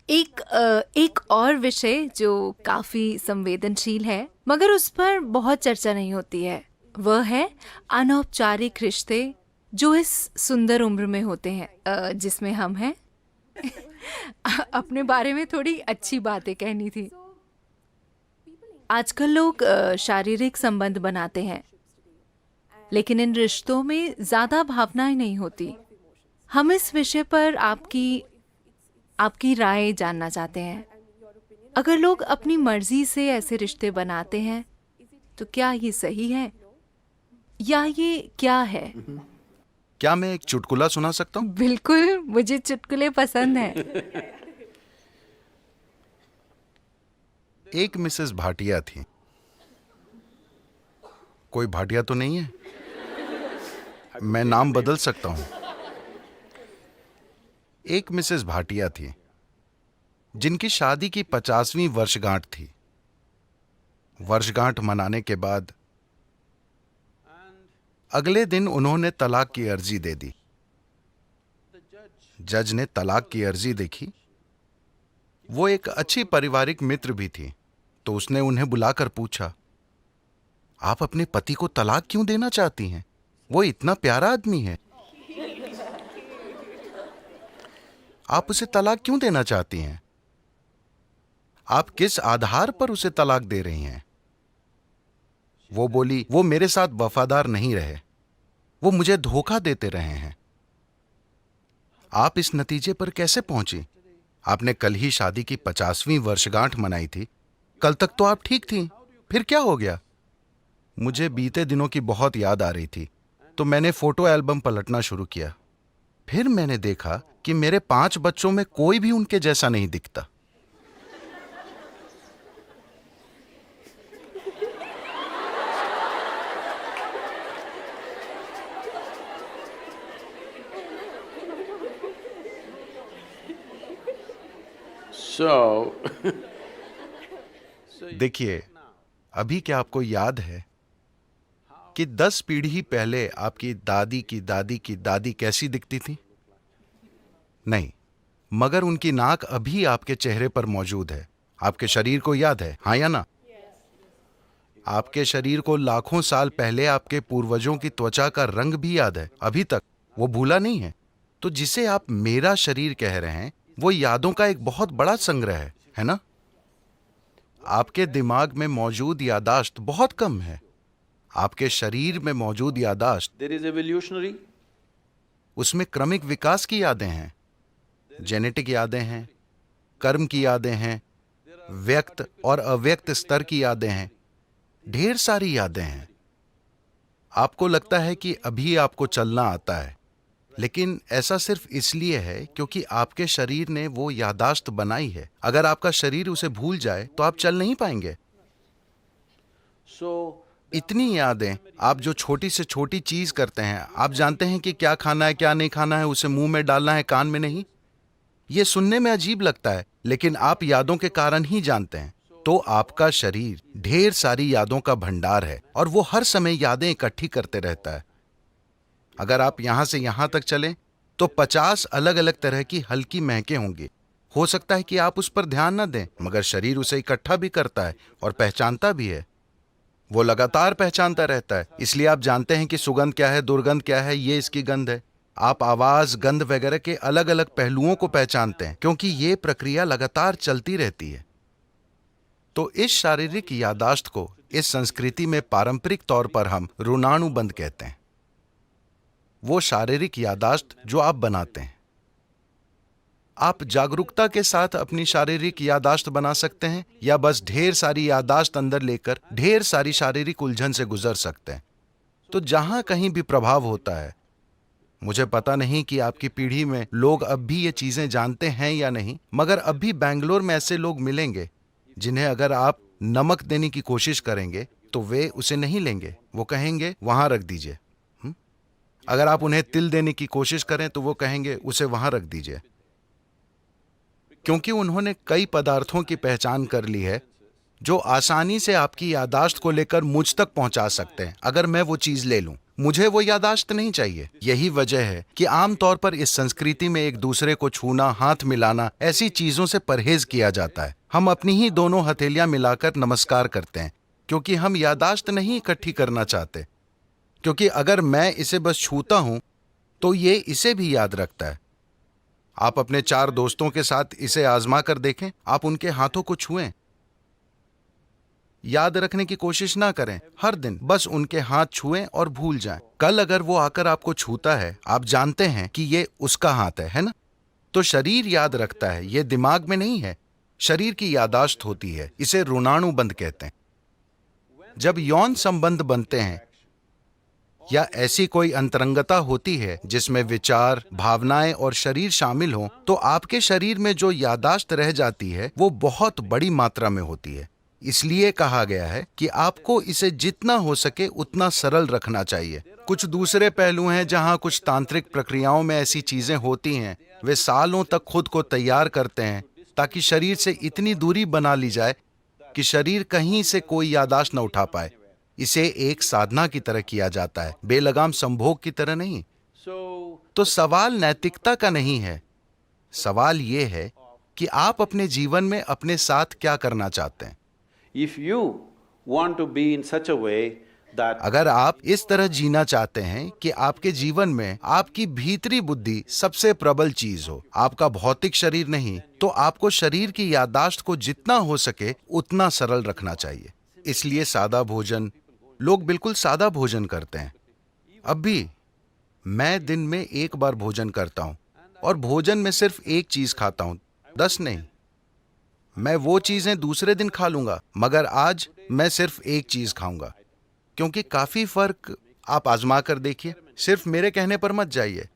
एक और विषय जो काफी संवेदनशील है मगर उस पर बहुत चर्चा नहीं होती है, वह है अनौपचारिक रिश्ते जो इस सुंदर उम्र में होते हैं, जिसमें हम हैं। अपने बारे में थोड़ी अच्छी बातें कहनी थी। आजकल लोग शारीरिक संबंध बनाते हैं, लेकिन इन रिश्तों में ज्यादा भावनाएं नहीं होती। हम इस विषय पर आपकी आपकी राय जानना चाहते हैं। अगर लोग अपनी मर्जी से ऐसे रिश्ते बनाते हैं तो क्या ये सही है या ये क्या है? क्या मैं एक चुटकुला सुना सकता हूँ? बिल्कुल, मुझे चुटकुले पसंद हैं। एक मिसेस भाटिया थी। कोई भाटिया तो नहीं है? मैं नाम बदल सकता हूँ। एक मिसेस भाटिया थी जिनकी शादी की 50वीं वर्षगांठ थी। वर्षगांठ मनाने के बाद अगले दिन उन्होंने तलाक की अर्जी दे दी। जज ने तलाक की अर्जी देखी। वो एक अच्छी पारिवारिक मित्र भी थी, तो उसने उन्हें बुलाकर पूछा, आप अपने पति को तलाक क्यों देना चाहती हैं? वो इतना प्यारा आदमी है। आप उसे तलाक क्यों देना चाहती हैं? आप किस आधार पर उसे तलाक दे रही हैं? वो बोली, वो मेरे साथ वफादार नहीं रहे, वो मुझे धोखा देते रहे हैं। आप इस नतीजे पर कैसे पहुंची? आपने कल ही शादी की 50वीं वर्षगांठ मनाई थी। कल तक तो आप ठीक थी, फिर क्या हो गया? मुझे बीते दिनों की बहुत याद आ रही थी, तो मैंने फोटो एल्बम पलटना शुरू किया। फिर मैंने देखा कि मेरे 5 बच्चों में कोई भी उनके जैसा नहीं दिखता। देखिए, अभी क्या आपको याद है कि 10 पीढ़ी पहले आपकी दादी की दादी की दादी कैसी दिखती थी? नहीं, मगर उनकी नाक अभी आपके चेहरे पर मौजूद है। आपके शरीर को याद है, हाँ या ना? आपके शरीर को लाखों साल पहले आपके पूर्वजों की त्वचा का रंग भी याद है, अभी तक वो भूला नहीं है। तो जिसे आप मेरा शरीर कह रहे हैं, वो यादों का एक बहुत बड़ा संग्रह है ना? आपके दिमाग में मौजूद यादाश्त बहुत कम है। आपके शरीर में मौजूद यादाश्त, There is evolutionary. उसमें क्रमिक विकास की यादें हैं, जेनेटिक यादें हैं, कर्म की यादें हैं, व्यक्त और अव्यक्त स्तर की यादें हैं, ढेर सारी यादें हैं। आपको लगता है कि अभी आपको चलना आता है, लेकिन ऐसा सिर्फ इसलिए है क्योंकि आपके शरीर ने वो यादाश्त बनाई है। अगर आपका शरीर उसे भूल जाए तो आप चल नहीं पाएंगे। So इतनी यादें, आप जो छोटी से छोटी चीज करते हैं, आप जानते हैं कि क्या खाना है क्या नहीं खाना है, उसे मुंह में डालना है कान में नहीं। ये सुनने में अजीब लगता है, लेकिन आप यादों के कारण ही जानते हैं। तो आपका शरीर ढेर सारी यादों का भंडार है और वो हर समय यादें इकट्ठी करते रहता है। अगर आप यहां से यहां तक चलें तो 50 अलग अलग तरह की हल्की महकें होंगी। हो सकता है कि आप उस पर ध्यान न दें, मगर शरीर उसे इकट्ठा भी करता है और पहचानता भी है। वो लगातार पहचानता रहता है, इसलिए आप जानते हैं कि सुगंध क्या है, दुर्गंध क्या है, ये इसकी गंध है। आप आवाज, गंध वगैरह के अलग अलग पहलुओं को पहचानते हैं, क्योंकि ये प्रक्रिया लगातार चलती रहती है। तो इस शारीरिक यादाश्त को इस संस्कृति में पारंपरिक तौर पर हम ऋणानुबंध कहते हैं। वो शारीरिक यादाश्त जो आप बनाते हैं। आप जागरूकता के साथ अपनी शारीरिक यादाश्त बना सकते हैं, या बस ढेर सारी यादाश्त अंदर लेकर ढेर सारी शारीरिक उलझन से गुजर सकते हैं। तो जहां कहीं भी प्रभाव होता है, मुझे पता नहीं कि आपकी पीढ़ी में लोग अब भी ये चीजें जानते हैं या नहीं, मगर अब भी बैंगलोर में ऐसे लोग मिलेंगे जिन्हें अगर आप नमक देने की कोशिश करेंगे तो वे उसे नहीं लेंगे। वो कहेंगे वहां रख दीजिए। अगर आप उन्हें तिल देने की कोशिश करें तो वो कहेंगे उसे वहां रख दीजिए, क्योंकि उन्होंने कई पदार्थों की पहचान कर ली है जो आसानी से आपकी यादाश्त को लेकर मुझ तक पहुंचा सकते हैं। अगर मैं वो चीज ले लूं, मुझे वो यादाश्त नहीं चाहिए। यही वजह है कि आमतौर पर इस संस्कृति में एक दूसरे को छूना, हाथ मिलाना, ऐसी चीजों से परहेज किया जाता है। हम अपनी ही दोनों हथेलियां मिलाकर नमस्कार करते हैं, क्योंकि हम यादाश्त नहीं इकट्ठी करना चाहते। क्योंकि अगर मैं इसे बस छूता हूं तो ये इसे भी याद रखता है। आप अपने 4 दोस्तों के साथ इसे आजमा कर देखें। आप उनके हाथों को छुएं, याद रखने की कोशिश ना करें। हर दिन बस उनके हाथ छुएं और भूल जाएं। कल अगर वो आकर आपको छूता है, आप जानते हैं कि ये उसका हाथ है ना? तो शरीर याद रखता है, ये दिमाग में नहीं है। शरीर की यादाश्त होती है, इसे ऋणानुबंध कहते हैं। जब यौन संबंध बनते हैं या ऐसी कोई अंतरंगता होती है जिसमें विचार, भावनाएं और शरीर शामिल हों, तो आपके शरीर में जो यादाश्त रह जाती है वो बहुत बड़ी मात्रा में होती है। इसलिए कहा गया है कि आपको इसे जितना हो सके उतना सरल रखना चाहिए। कुछ दूसरे पहलू हैं जहां कुछ तांत्रिक प्रक्रियाओं में ऐसी चीजें होती हैं। वे सालों तक खुद को तैयार करते हैं ताकि शरीर से इतनी दूरी बना ली जाए कि शरीर कहीं से कोई यादाश्त न उठा पाए। इसे एक साधना की तरह किया जाता है, बेलगाम संभोग की तरह नहीं। so तो सवाल नैतिकता का नहीं है। सवाल ये है कि आप अपने जीवन में अपने साथ क्या करना चाहते हैं। if you want to be in such a way that अगर आप इस तरह जीना चाहते हैं कि आपके जीवन में आपकी भीतरी बुद्धि सबसे प्रबल चीज हो, आपका भौतिक शरीर नहीं, तो आपको शरीर की याददाश्त को जितना हो सके उतना सरल रखना चाहिए। इसलिए सादा भोजन, लोग बिल्कुल सादा भोजन करते हैं। अब भी मैं दिन में 1 बार भोजन करता हूं और भोजन में सिर्फ एक चीज खाता हूं, 10 नहीं। मैं वो चीजें दूसरे दिन खा लूंगा, मगर आज मैं सिर्फ एक चीज खाऊंगा। क्योंकि काफी फर्क आप आजमा कर देखिए, सिर्फ मेरे कहने पर मत जाइए।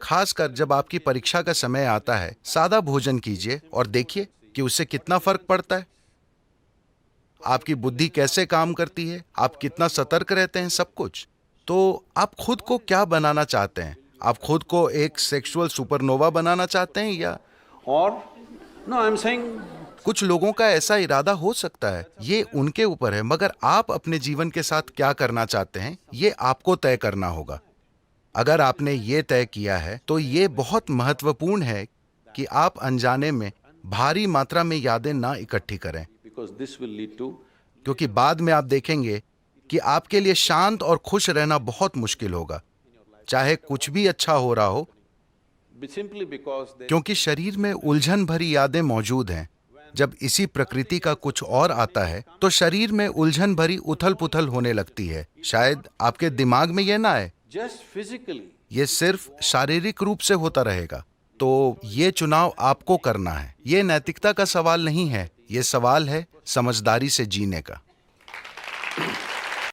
खासकर जब आपकी परीक्षा का समय आता है, सादा भोजन कीजिए और देखिए कि उससे कितना फर्क पड़ता है। आपकी बुद्धि कैसे काम करती है, आप कितना सतर्क रहते हैं, सब कुछ। तो आप खुद को क्या बनाना चाहते हैं? आप खुद को एक सेक्सुअल सुपरनोवा बनाना चाहते हैं या or no I'm saying कुछ लोगों का ऐसा इरादा हो सकता है, ये उनके ऊपर है। मगर आप अपने जीवन के साथ क्या करना चाहते हैं, ये आपको तय करना होगा। अगर आपने ये तय किया है तो ये बहुत महत्वपूर्ण है कि आप अनजाने में भारी मात्रा में यादें ना इकट्ठी करें, because this will lead to क्योंकि बाद में आप देखेंगे कि आपके लिए शांत और खुश रहना बहुत मुश्किल होगा, चाहे कुछ भी अच्छा हो रहा हो, simply because they क्योंकि शरीर में उलझन भरी यादें मौजूद हैं। जब इसी प्रकृति का कुछ और आता है तो शरीर में उलझन भरी उथल पुथल होने लगती है। शायद आपके दिमाग में यह ना आए, just physically ये सिर्फ शारीरिक रूप से होता रहेगा। तो ये चुनाव आपको करना है। ये नैतिकता का सवाल नहीं है, ये सवाल है समझदारी से जीने का।